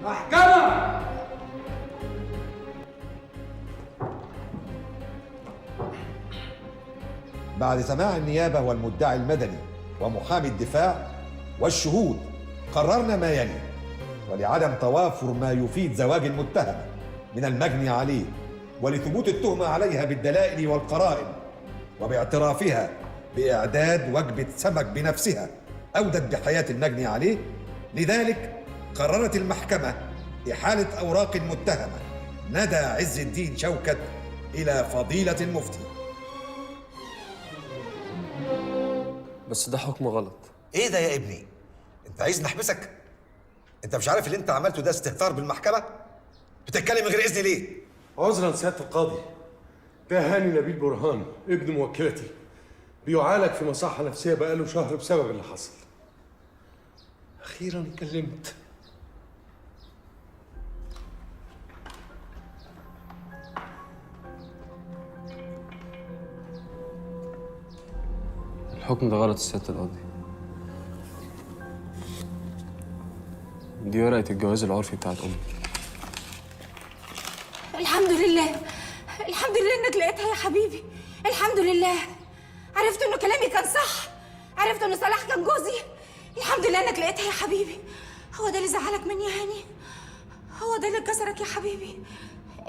محكمة. بعد سماع النيابة والمدعي المدني ومحامي الدفاع والشهود قررنا ما يلي. ولعدم توافر ما يفيد زواج المتهمة من المجني عليه ولثبوت التهمة عليها بالدلائل والقرائن وباعترافها بإعداد وجبة سمك بنفسها أودت بحياة المجني عليه، لذلك قررت المحكمة إحالة أوراق المتهمة ندى عز الدين شوكت إلى فضيلة المفتي. بس ده حكم غلط. ايه ده يا ابني؟ انت عايز نحبسك؟ انت مش عارف اللي انت عملته ده استهتار بالمحكمة؟ بتتكلم من غير اذن ليه؟ عذرا سيادة القاضي، ده هاني نبيل برهان ابن موكلتي، بيعالج في مصحة نفسية بقاله شهر بسبب اللي حصل. أخيرا اتكلمت. الحكم ده غلط يا سيادة القاضي. دي ورقة الجواز العرفي بتاعت أمي. الحمد لله، الحمد لله انك لقيتها يا حبيبي. الحمد لله، عرفت انه كلامي كان صح، عرفت انه صلاح كان جوزي. الحمد لله انك لقيتها يا حبيبي. هو ده اللي زعلك مني يا هاني؟ هو ده اللي كسرك يا حبيبي؟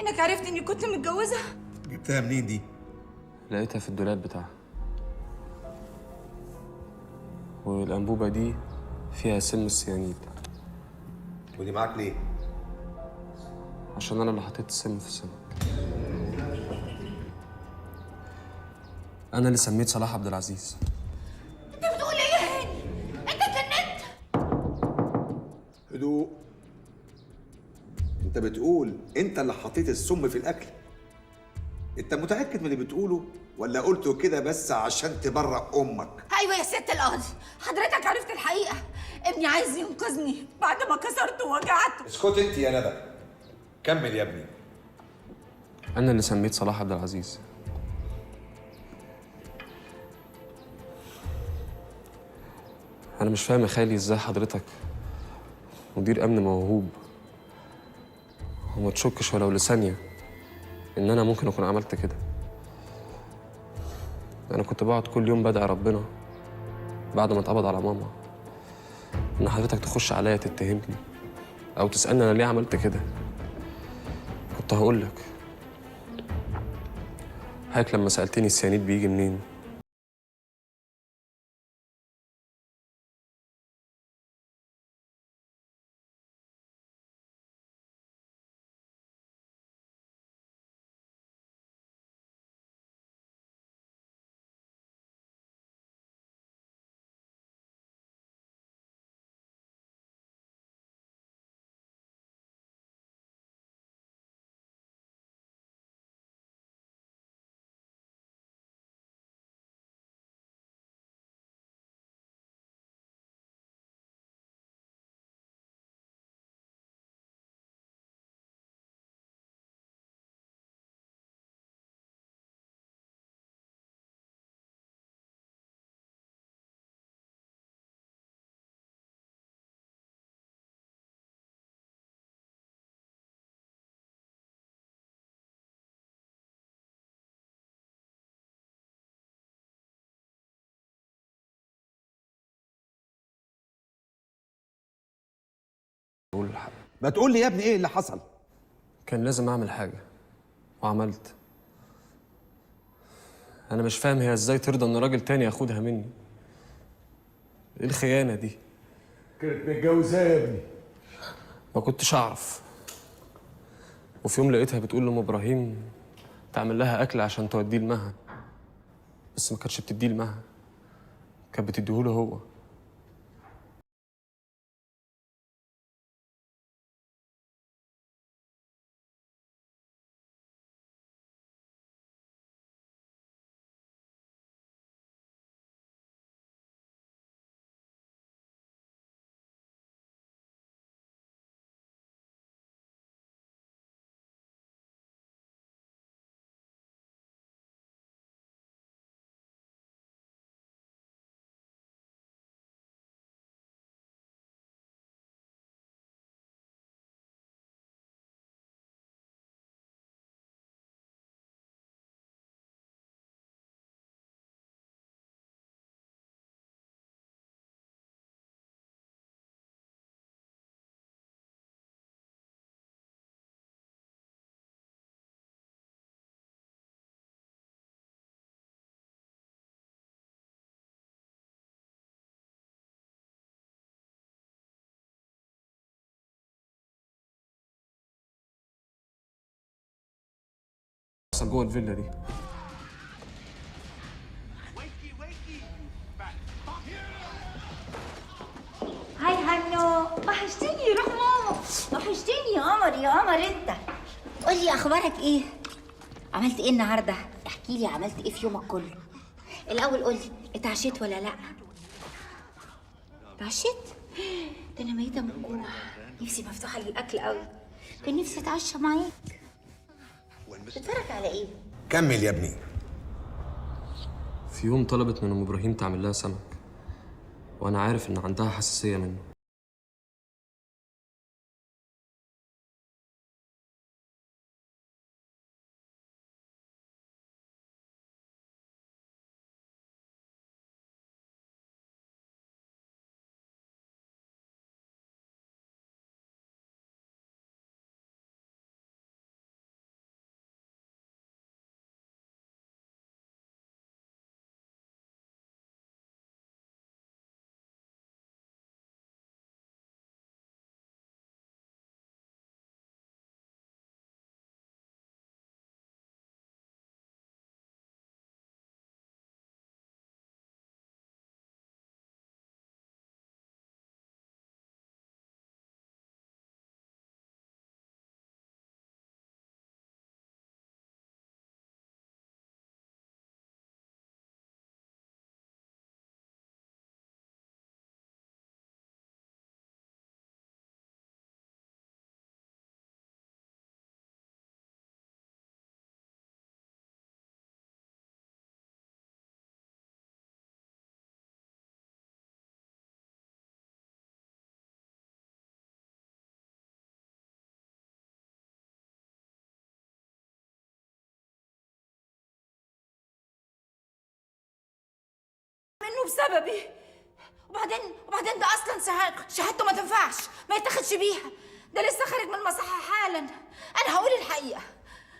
انك عرفت اني كنت متجوزه؟ جبتها منين دي؟ لقيتها في الدولاب بتاعها، والأنبوبة دي فيها سم السيانيد. ودي معاك ليه؟ عشان أنا اللي حطيت السم في السمك. أنا اللي سميت صلاح عبد العزيز. انت بتقول ايه يا هاني؟ انت اتجننت؟ هدوء. انت بتقول انت اللي حطيت السم في الاكل؟ انت متأكد من اللي بتقوله ولا قلته كده بس عشان تبرأ امك؟ ايوه يا ست القاضي، حضرتك عرفت الحقيقه. ابني عايز ينقذني بعد ما كسرته ووجعته. اسكت انت يا ندى. كمل يا ابني. أنا اللي سميت صلاح عبد العزيز. أنا مش فاهم يا خالي إزاي حضرتك مدير أمن موهوب وما تشكش ولو لثانية إن أنا ممكن أكون عملت كده. أنا كنت بقعد كل يوم بدعي ربنا بعد ما اتقبض على ماما إن حضرتك تخش عليا تتهمني أو تسألني أنا ليه عملت كده. كنت هقول لك حضرتك لما سألتني السيانيد بيجي منين، أقول الحق. ما تقول لي يا ابني ايه اللي حصل؟ كان لازم أعمل حاجة وعملت. أنا مش فاهم هي إزاي ترضى إن راجل تاني ياخدها مني. إيه الخيانة دي؟ كانت متجوزاه يا ابني. ما كنتش أعرف. وفي يوم لقيتها بتقول لأم إبراهيم تعمل لها أكل عشان توديه لمها، بس ما كانتش بتديه لمها، كانت بتديهوله هو. جوه الفيلا دي. هاي هنو، وحشتيني يا روح ماما، وحشتيني يا قمر يا قمر انت. قولي اخبارك ايه؟ عملت ايه النهارده؟ احكي لي عملت ايه في يومك كله. الاول قولي اتعشيت ولا لا؟ اتعشيت؟ ده انا ميته من الجوع، نفسي مفتوحه للاكل قوي، كان نفسي اتعشى معاك. بتتفرج على ايه؟ كمل يا ابني. في يوم طلبت من ام ابراهيم تعمل لها سمك، وانا عارف ان عندها حساسيه منه. منه بسببي. وبعدين ده اصلا شهادته ما تنفعش، ما يتاخدش بيها، ده لسه خارج من المصحة حالا. انا هقول الحقيقه،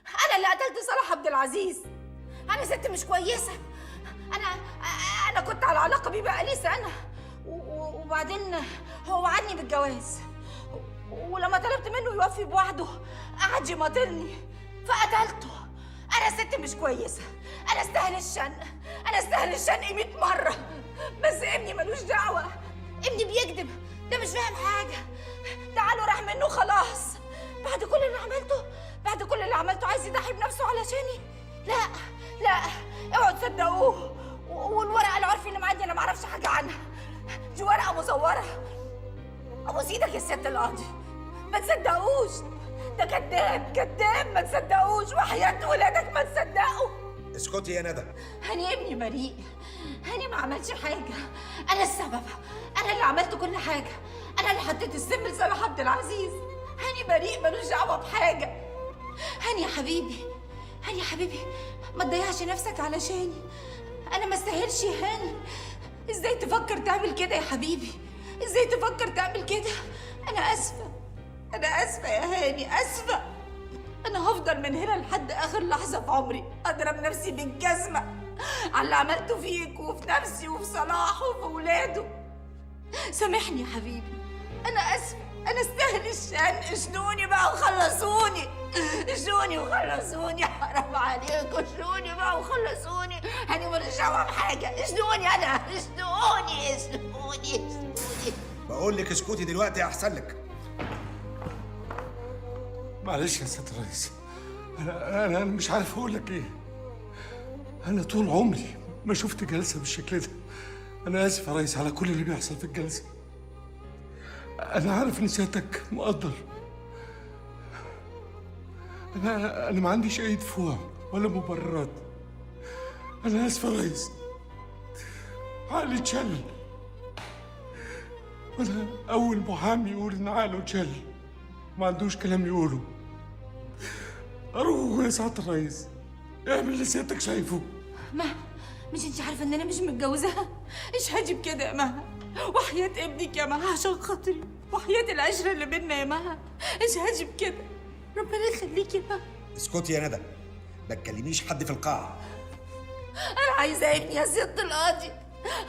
انا اللي قتلت صلاح عبد العزيز. انا ست مش كويسه، انا كنت على علاقه بيه بقالي سنه، وبعدين هو وعدني بالجواز، ولما طلبت منه يوفي بوعده قعد يماطلني فقتلته. انا ست مش كويسه، انا استاهل الشنق، انا استاهل الشنق 100 مره، بس ابني ملوش دعوه، ابني بيكذب، ده مش فاهم حاجه، تعالوا راح منه خلاص. بعد كل اللي عملته عايز يضحي بنفسه علشاني؟ لا اوعوا تصدقوه. والورقه العرفي اللي معايا انا معرفش حاجه عنها، دي ورقه مزوره. ابوس ايدك يا ست القاضي، ما تصدقوش، ده كذاب، ما تصدقوش، وحياة ولادك ما تصدقوا. اسكتي يا ندى. هاني ابني بريء، هاني ما عملش حاجة، أنا السبب، أنا اللي عملت كل حاجة، أنا اللي حطيت السم لصلاح عبد العزيز. هاني بريء ملوش دعوة بحاجة. هاني يا حبيبي ما تضيعش نفسك علشاني، أنا ما استاهلش يا هاني. إزاي تفكر تعمل كده يا حبيبي؟ إزاي تفكر تعمل كده؟ أنا آسفة يا هاني، آسفة. أنا هفضل من هنا لحد آخر لحظة في عمري أضرب نفسي بالجزمة على اللي عملته فيك وفي نفسي وفي صلاح وفي ولاده. سامحني يا حبيبي، أنا آسفة، أنا استاهل الشن. اشنوني بقى وخلصوني، اشنوني وخلصوني، حرام عليكم، اشنوني بقى وخلصوني. هاني ماليش دعوة بحاجة، اشنوني أنا، اشنوني. بقول لك اسكتي دلوقتي احسن لك. معلش يا سيادة الرئيس، أنا مش عارف أقول لك إيه. أنا طول عمري ما شفت جلسة بالشكل ده. أنا آسف يا ريس على كل اللي بيحصل في الجلسة. أنا عارف إن سيادتك مقدر. أنا ما عنديش أي دفوع ولا مبررات. أنا آسف يا ريس، عقلي اتشل. وأنا أول محامي يقول إن عقله اتشل ما عندوش كلام يقوله. أروح يا سعادة الرئيس، اعمل اللي سيادتك شايفه. مش انت عارفه ان انا مش متجوزاها؟ اشهدي بكده يا مها، وحياة ابنك يا مها عشان خاطري، وحياة العشرة اللي بينا يا مها، اشهدي بكده، ربنا يخليكي يا مها. اسكتي يا ندى، ما تكلميش حد في القاعة. انا عايزة ابني يا ست القاضي،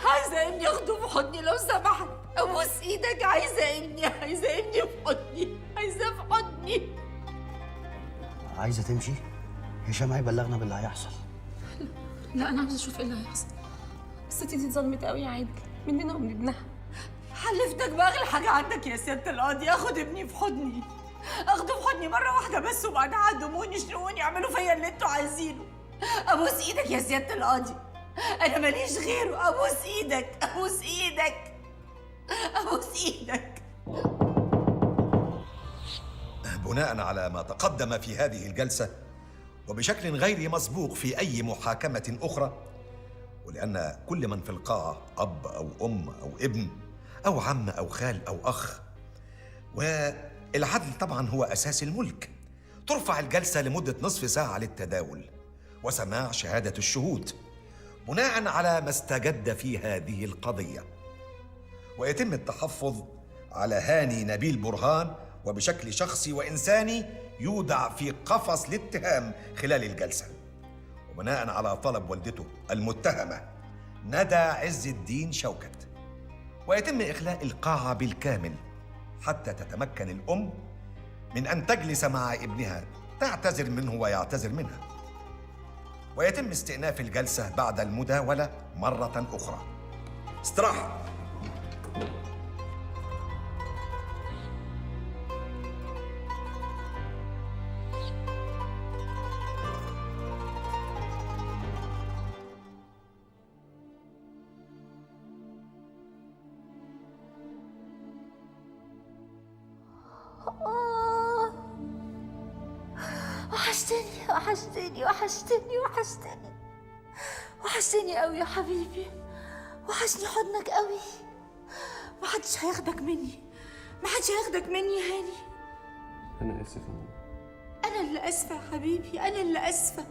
عايزة ابني اخده في حضني لو سمحت، ابوس ايدك، عايزة ابني في حضني، عايزاه في حضني. عايزة تمشي؟ هشام هيبلغنا باللي هيحصل. لا انا عاوزه اشوف ايه اللي هيحصل. الست دي اتظلمت قوي يا عادل، مننا ومن ابنها. حلفتك باغلى حاجه عندك يا سياده القاضي اخد ابني في حضني، اخده في حضني مره واحده بس، وبعدها عدموني يشنقوني يعملوا فيا اللي انتوا عايزينه. ابوس ايدك يا سياده القاضي، انا ماليش غيره. ابوس ايدك ابوس ايدك ابوس ايدك. بناء على ما تقدم في هذه الجلسة وبشكل غير مسبوق في أي محاكمة أخرى، ولأن كل من في القاعة أب أو أم أو ابن أو عم أو خال أو أخ، والعدل طبعا هو أساس الملك، ترفع الجلسة لمدة نصف ساعة للتداول وسماع شهادة الشهود بناء على ما استجد في هذه القضية، ويتم التحفظ على هاني نبيل برهان وبشكل شخصي وإنساني يودع في قفص الاتهام خلال الجلسة، وبناء على طلب والدته المتهمة ندى عز الدين شوكت، ويتم إخلاء القاعة بالكامل حتى تتمكن الأم من أن تجلس مع ابنها تعتذر منه ويعتذر منها، ويتم استئناف الجلسة بعد المداولة مرة أخرى. استراحة. وحشتني قوي يا حبيبي، وحشني حضنك قوي. محدش هياخدك مني، محدش هياخدك مني يا هاني. انا اسف يا ماما. انا اللي اسفه يا حبيبي، انا اللي اسفه.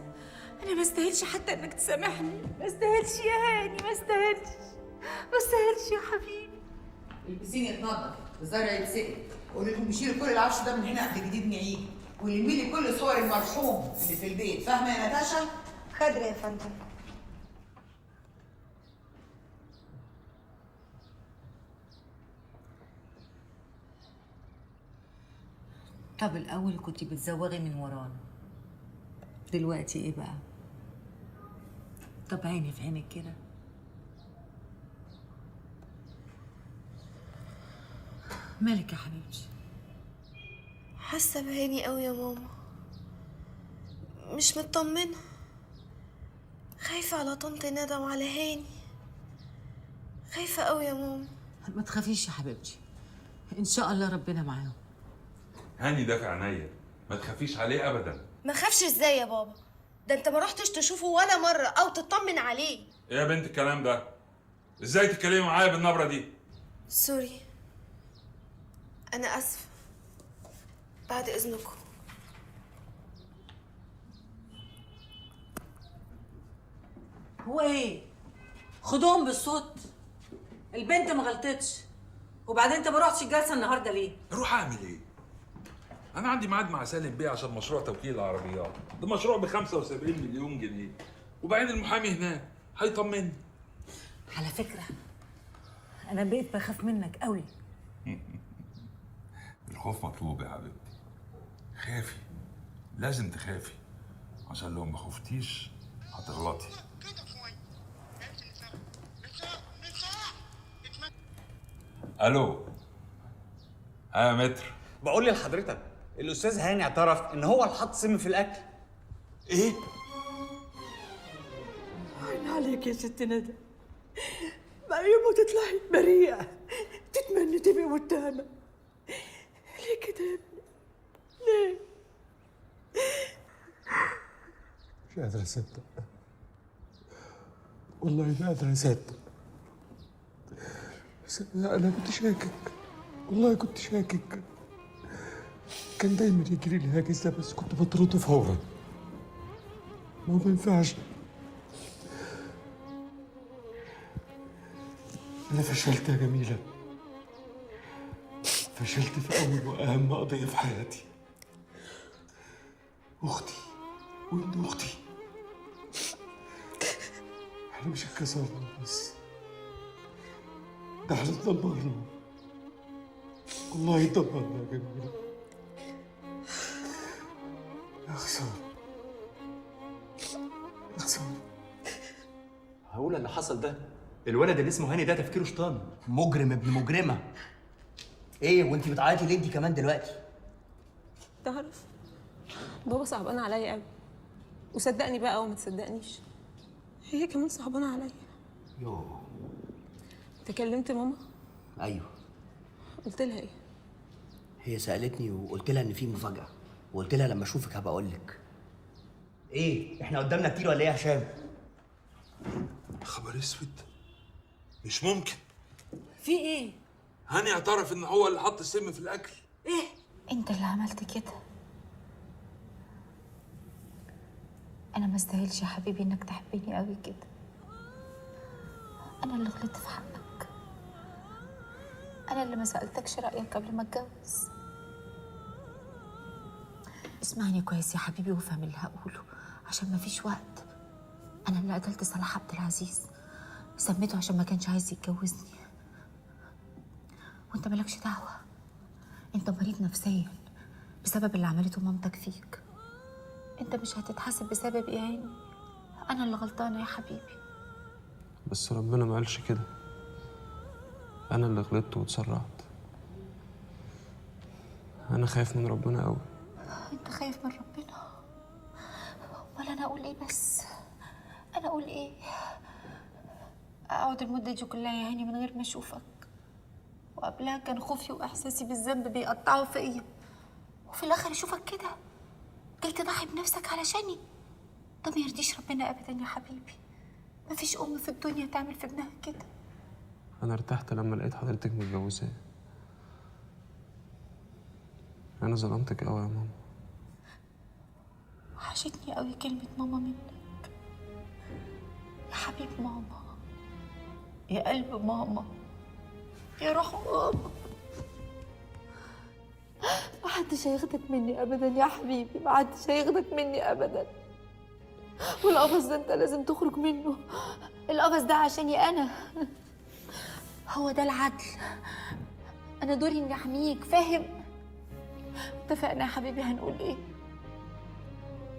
انا ما استاهلش حتى انك تسامحني، ما استاهلش يا هاني، ما استاهلش يا حبيبي. البسين يتنضف والزرع يتسقي، قولي لهم يشيلوا كل العفش ده من هنا قبل جديد نعيد، ويلمي لي كل صور المرحوم اللي في البيت، فاهمه يا ناتاشا؟ خضر يا فندم. طب الأول كنتي بتزوغي من ورانا، دلوقتي إيه بقى؟ طب عيني في عينك كده. مالك يا حبيبتي؟ حاسه بهاني قوي يا ماما، مش مطمنه، خايفه على طنط ندى وعلى هاني، خايفه قوي يا ماما. ما تخافيش يا حبيبتي، إن شاء الله ربنا معاهم. هاني ده في عينيا، ما تخافيش عليه ابدا. ما خافش ازاي يا بابا؟ ده انت ما رحتش تشوفه ولا مره او تطمن عليه. ايه يا بنت الكلام ده؟ ازاي تتكلمي معايا بالنبره دي؟ سوري، انا اسفه، بعد اذنكم. هو إيه؟ خدوهم بالصوت، البنت ما غلطتش. وبعدين أنت ما رحتش الجلسة النهارده ليه؟ اروح اعمل ايه؟ انا عندي ميعاد مع سالم بيه عشان مشروع توكيل العربيات، ده مشروع ب 75 مليون جنيه، وبعدين المحامي هناك هيطمني. على فكرة أنا بقيت بخاف منك قوي. الخوف مطلوب يا حبيبتي، خافي، لازم تخافي، عشان لو ما خفتيش هتغلطي. الو، يا متر. بقول لحضرتك الاستاذ هاني اعترف ان هو اللي حط سم في الاكل. ايه؟ عين عليك يا ست ندى، بقى يوم ما تطلعي بريئة تتمني تبقي متهمة. ليه كده يا ابني؟ ليه؟ مش قادر اصدق، والله ما قادر اصدق. انا كنت شاكك، والله كنت شاكك. كان دايما يجري لي هاجس ده، بس كنت بطرده فورا. ما ينفعش. انا فشلت يا جميله، فشلت في اول واهم قضيه في حياتي. اختي وابن اختي، احنا مش اتكسرنا بس، ده احنا اتدمرنا، والله اتدمرنا يا جميله. يا خساره، هقول اللي حصل ده، الولد اللي اسمه هاني ده تفكيره شيطان، مجرم ابن مجرمه. ايه وانت بتعيطي ليه انت كمان دلوقتي؟ تعرف بابا صعبان عليا قوي، وصدقني بقى او ما تصدقنيش هي كمان صعبانه عليا. يوه. انت كلمت ماما؟ ايوه. قلت لها ايه؟ هي سالتني وقلت لها ان في مفاجاه، وقلت لها لما اشوفك هبقى اقول لك. ايه احنا قدامنا كتير ولا ايه يا هشام؟ خبر اسود، مش ممكن. في ايه؟ هاني اعترف ان هو اللي حط السم في الاكل. ايه؟ انت اللي عملت كده. انا ما استاهلش يا حبيبي انك تحبني قوي كده. انا اللي غلطت في حقك. انا اللي ما سالتكش رايك قبل ما اتجوز. اسمعني كويس يا حبيبي وافهم اللي هقوله عشان ما فيش وقت. انا اللي قتلت صلاح عبد العزيز، سميته عشان ما كانش عايز يتجوزني، وانت مالكش دعوه. انت مريض نفسيا بسبب اللي عملته مامتك فيك. انت مش هتتحاسب بسبب ايه يا عيني؟ انا اللي غلطانه يا حبيبي. بس ربنا ما قالش كده، انا اللي غلطت واتسرعت. انا خايف من ربنا قوي. انت خايف من ربنا؟ ولا انا اقول ايه بس؟ انا اقول ايه؟ اقعد المده دي كلها يا عيني من غير ما اشوفك، وقبلها كان خوفي واحساسي بالذنب بيقطعوا فيا، وفي الاخر اشوفك كده جاي تضحي بنفسك علشاني. ده ما يرضيش ربنا ابدا يا حبيبي. مفيش ام في الدنيا تعمل في ابنها كده. انا ارتحت لما لقيت حضرتك متجوزاه. انا ظلمتك قوي يا ماما. وحشتني قوي كلمه ماما منك. يا حبيب ماما، يا قلب ماما، يا روح ماما. محدش هياخدك مني ابدا يا حبيبي، محدش هياخدك مني ابدا. والقفص ده انت لازم تخرج منه. القفص ده عشاني انا. هو ده العدل. انا دوري اني احميك، فاهم؟ اتفقنا يا حبيبي. هنقول ايه؟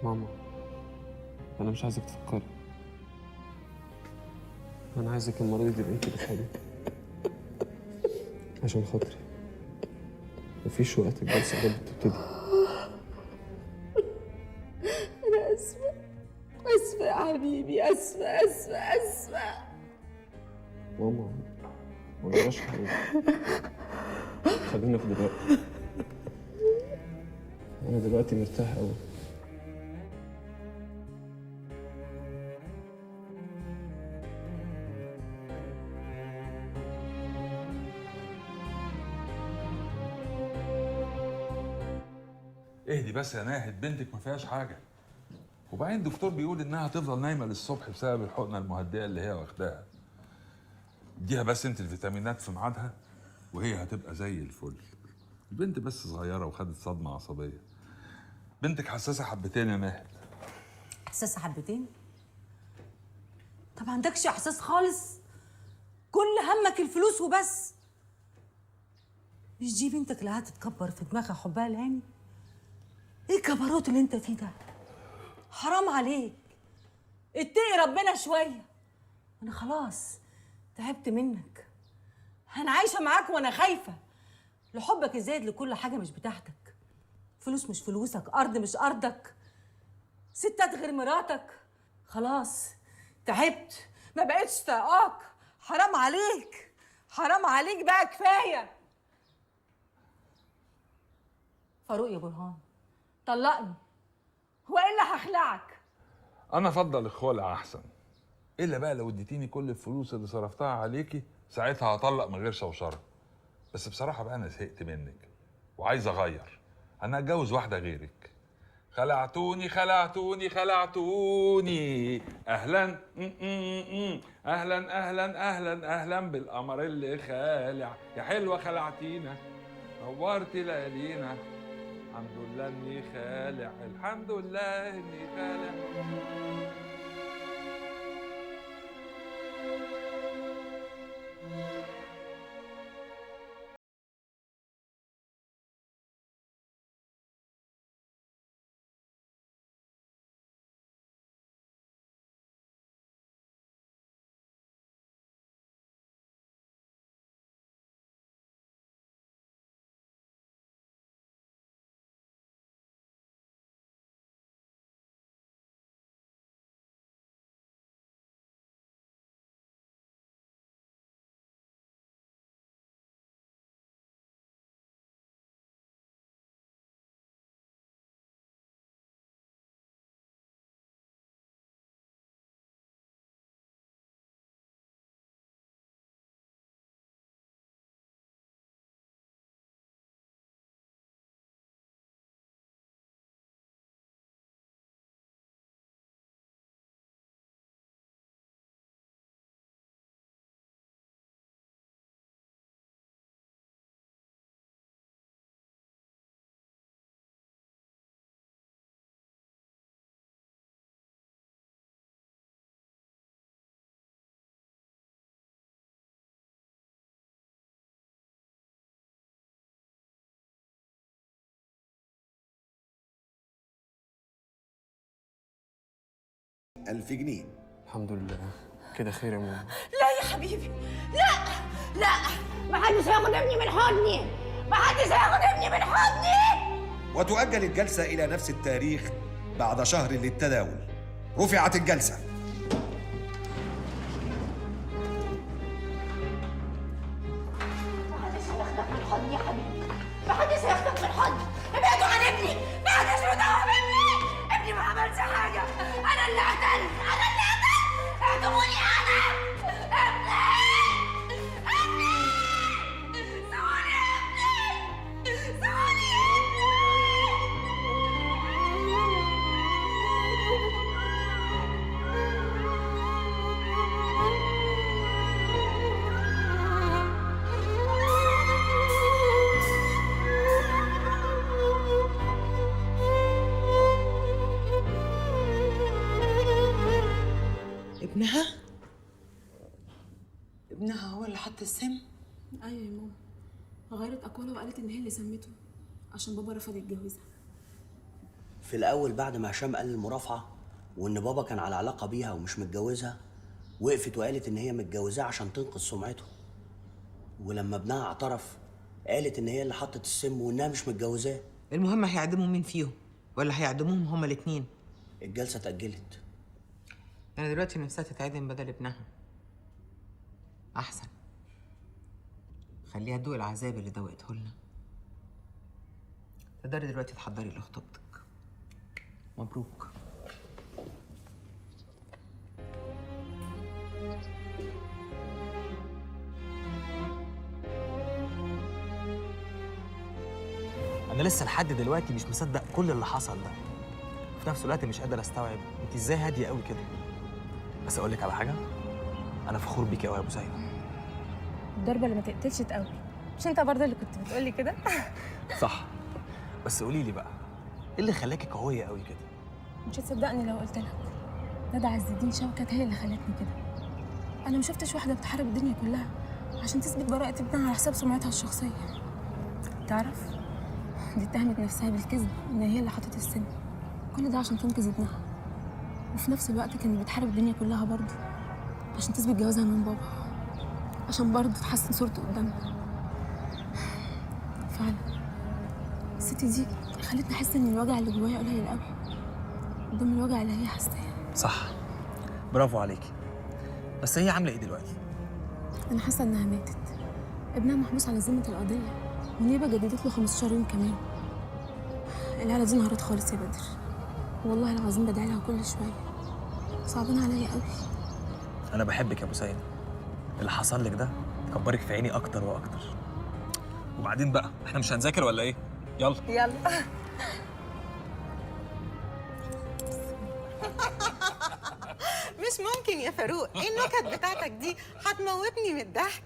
ماما انا مش عايزك تفكري، انا عايزك المره دي تبقي انت بتحبي عشان خاطري. مفيش وقت، الجلسه قربت تبتدي. انا اسفه، اسفه يا حبيبي، اسفه اسفه اسفه. ماما ما جراش حاجه، خلينا في دلوقتي. انا دلوقتي مرتاح قوي. اهدي بس يا ناهد، بنتك ما فيهاش حاجه. وبعدين الدكتور بيقول انها هتفضل نايمه للصبح بسبب الحقنه المهدئه اللي هي واخداها. اديها بس انت الفيتامينات في ميعادها وهي هتبقى زي الفل. البنت بس صغيره وخدت صدمه عصبيه. بنتك حساسه حبتين يا ناهد. حساسه حبتين؟ طب ما عندكش احساس خالص؟ كل همك الفلوس وبس. مش دي بنتك اللي هتتكبر في دماغها حبها لهاني؟ ايه الكبروت اللي انت فيه ده؟ حرام عليك، اتقي ربنا شويه. انا خلاص تعبت منك. انا عايشه معاك وانا خايفه لحبك الزايد لكل حاجه مش بتاعتك. فلوس مش فلوسك، ارض مش ارضك، ستات غير مراتك. خلاص تعبت، ما بقتش طايقاك. حرام عليك، حرام عليك بقى، كفايه. فاروق يا برهان طلقني والا هخلعك. انا افضل الخلع احسن، الا بقى لو اديتيني كل الفلوس اللي صرفتها عليكي ساعتها هطلق من غير شوشره. بس بصراحه بقى انا زهقت منك وعايز اغير. انا اتجوز واحده غيرك. خلعتوني خلعتوني خلعتوني. اهلا اهلا اهلا اهلا اهلا بالقمر اللي خالع. يا حلوه خلعتينا نورتي ليالينا. الحمد لله اني خالع، الحمد لله اني خالع. 1000 جنيه. الحمد لله كده خير يا ماما. لا يا حبيبي، لا لا، محدش هياخد ابني من حضني، محدش هياخد ابني من حضني. وتؤجل الجلسة إلى نفس التاريخ بعد شهر للتداول. رفعت الجلسة. محدش هياخدك من حضني يا حبيبي، محدش هياخدك من حضني. ابعدوا عن ابني، محدش له دعوة بابني. ابني ما عملش حاجة، أنا اللي قتلت، أنا اللي قتلت. اعدموني أنا. ابني ابني، سيبوني ابني، سيبوني ابنها؟ ابنها هو اللي حط السم؟ ايوه يا ماما، غيرت اقوالها وقالت ان هي اللي سمته عشان بابا رفض يتجوزها. في الاول بعد ما هشام قال المرافعه وان بابا كان على علاقه بيها ومش متجوزها، وقفت وقالت ان هي متجوزاه عشان تنقذ سمعته. ولما ابنها اعترف قالت ان هي اللي حطت السم وانها مش متجوزاه. المهم هيعدموا مين فيهم؟ ولا هيعدموهم هما الاتنين؟ الجلسه اتاجلت. انا دلوقتي نفسها تتعدم بدل ابنها. احسن خليها تدوق العذاب اللي دوقته لنا. تقدري دلوقتي تحضري لخطوبتك. مبروك. انا لسه لحد دلوقتي مش مصدق كل اللي حصل ده، وفي نفس الوقت مش قادر استوعب انت ازاي هاديه قوي كده. بس اقول لك على حاجه، انا فخور بيكي قوي يا ابو سعيد. الضربه اللي ما تقتلش تقوي، مش انت برضه اللي كنت بتقولي كده؟ صح، بس قولي لي بقى ايه اللي خلاكي قويه قوي كده؟ مش هتصدقني لو قلت لك ندى عز الدين شوكت هي اللي خلتني كده. انا ما شفتش واحده بتحارب الدنيا كلها عشان تثبت براءه ابنها على حساب سمعتها الشخصيه. تعرف دي اتهمت نفسها بالكذب ان هي اللي حطت السم، كل ده عشان تنقذ ابنها، وفي نفس الوقت كانت بتحارب الدنيا كلها برضه عشان تثبت جوازها من بابا، عشان برضه تحسن صورته قدامنا. فعلا الست دي خلتني احس ان الوجع اللي جوايا قليل قوي قدام الوجع اللي هي حاساه. صح، برافو عليكي. بس هي عامله ايه دلوقتي؟ انا حاسه انها ماتت، ابنها محبوس على ذمه القضيه والنيابه جددت له 15 يوم كمان. العيله دي انهارت خالص يا بدر، والله العظيم بدعي لها كل شويه، صعبان عليا قوي. انا بحبك يا ابو سعيد، اللي حصل لك ده كبرك في عيني اكتر واكتر. وبعدين بقى احنا مش هنذاكر ولا ايه؟ يلا يلا. مش ممكن يا فاروق، ايه النكت بتاعتك دي؟ هتموتني من الضحك.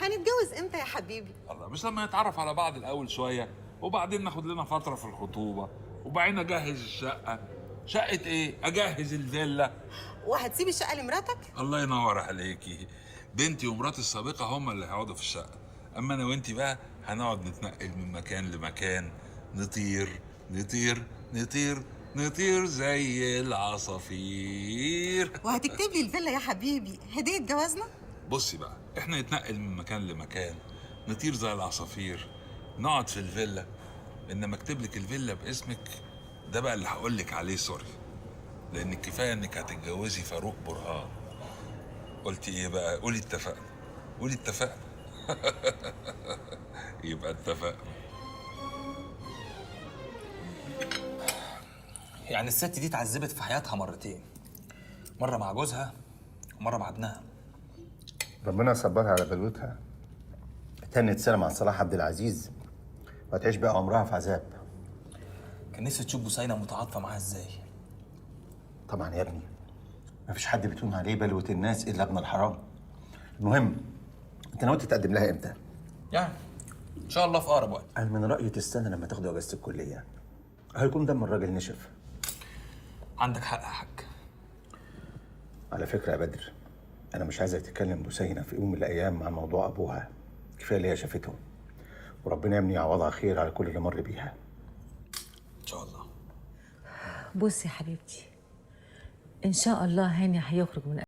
هنتجوز امتى يا حبيبي؟ الله، مش لما نتعرف على بعض الاول شويه وبعدين ناخد لنا فتره في الخطوبه وبعدين اجهز الشقه. شقه ايه؟ اجهز الفيلا. وهتسيب الشقه لمراتك؟ الله ينور عليكي. بنتي ومراتي السابقه هم اللي هيقعدوا في الشقه، اما انا وانتي بقى هنقعد نتنقل من مكان لمكان، نطير نطير نطير نطير زي العصافير. وهتكتب لي الفيلا يا حبيبي هديه جوازنا؟ بصي بقى، احنا نتنقل من مكان لمكان، نطير زي العصافير، نقعد في الفيلا. انما اكتب لك الفيلا باسمك ده بقى اللي هقول لك عليه سوري، لان كفايه انك هتتجوزي فاروق برهان. قلتي ايه بقى؟ قولي اتفقنا، قولي اتفقنا. يبقى اتفقنا. يعني الست دي اتعذبت في حياتها مرتين، مره مع جوزها ومره مع ابنها. ربنا يصبرها على بلوتها. تاني سنة مع صلاح عبد العزيز وهتعيش بقى عمرها في عذاب. كان نفسي تشوف بوسينة متعاطفة معاها ازاي. طبعا يا ابني مفيش حد بتهون عليه بلوة الناس الا ابن الحرام. المهم انت ناوي تتقدم لها امتى؟ يعني ان شاء الله في اقرب وقت. انا من رأيي تستنى لما تاخدوا اجازة الكلية، هيكون دم الراجل نشف. عندك حق يا حاج. على فكرة يا بدر، انا مش عايزك تتكلم بوسينة في يوم من الايام عن موضوع ابوها، كفايه اللي هي شافته، وربنا يمني يعوضها خير على كل اللي مر بيها ان شاء الله. بصي يا حبيبتي، ان شاء الله هاني هيخرج من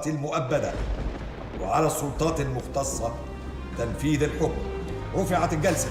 المؤبدة وعلى السلطات المختصة تنفيذ الحكم. رفعت الجلسة.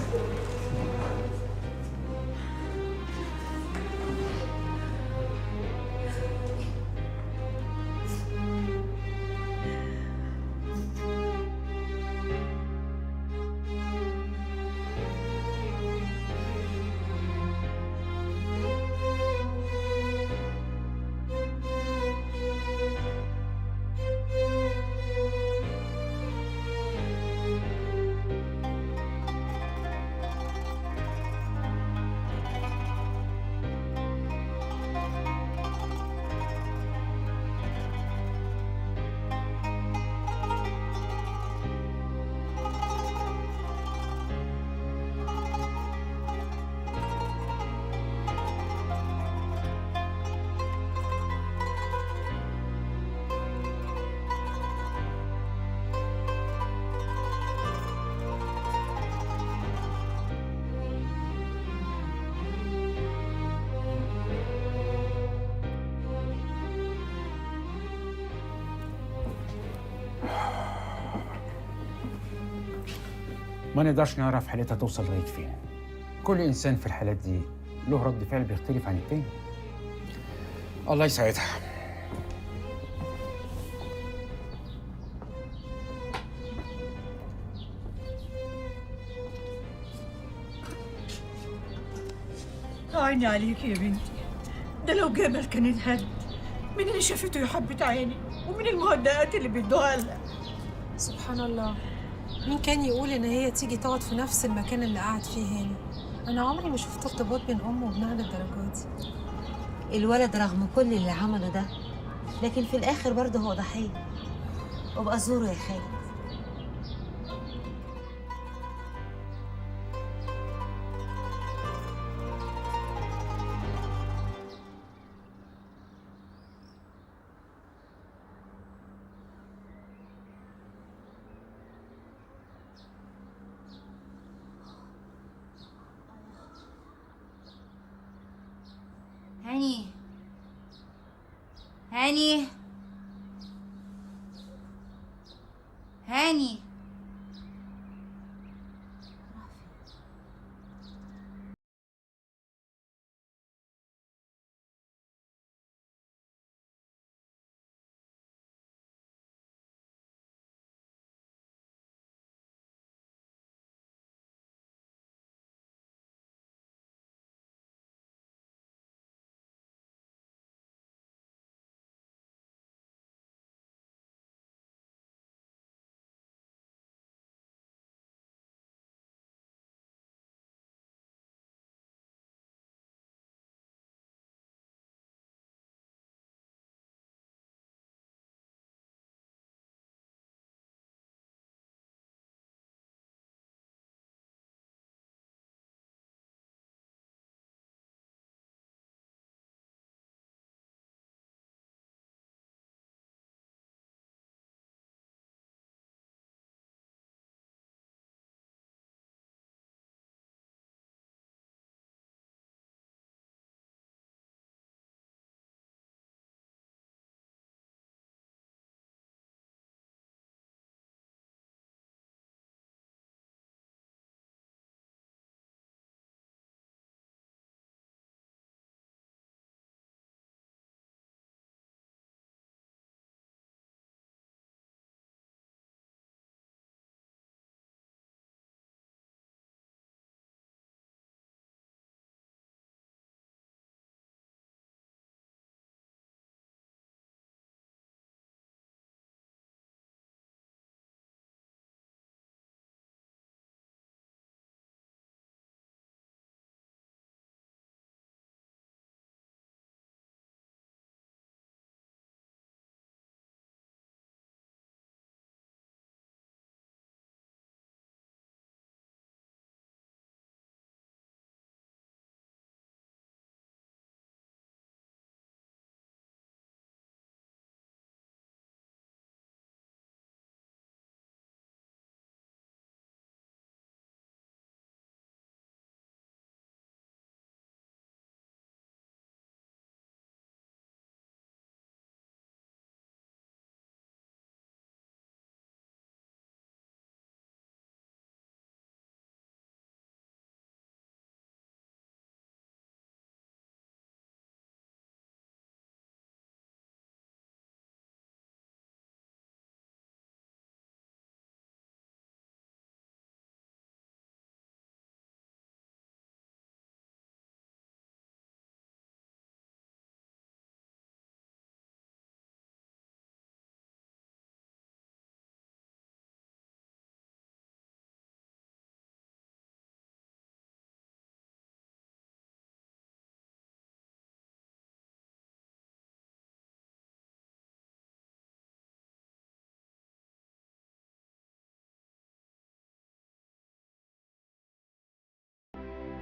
ما نقدرش نعرف حالتها توصل لغايه فين. كل انسان في الحالات دي له رد فعل بيختلف عن التاني. الله يساعدها. عيني عليك يا بنتي، ده لو جمل كان انهد. مين اللي شافته يا حبة عيني؟ ومين المهدئات اللي بيدوها لها؟ سبحان الله، مين كان يقول ان هي تيجي تقعد في نفس المكان اللي قعد فيه هاني؟ انا عمري ما شفت ارتباط بين ام وابنها للدرجه دي. الولد رغم كل اللي عمله ده لكن في الاخر برضه هو ضحيه. وابقى زوره يا خالد. هاني هاني هاني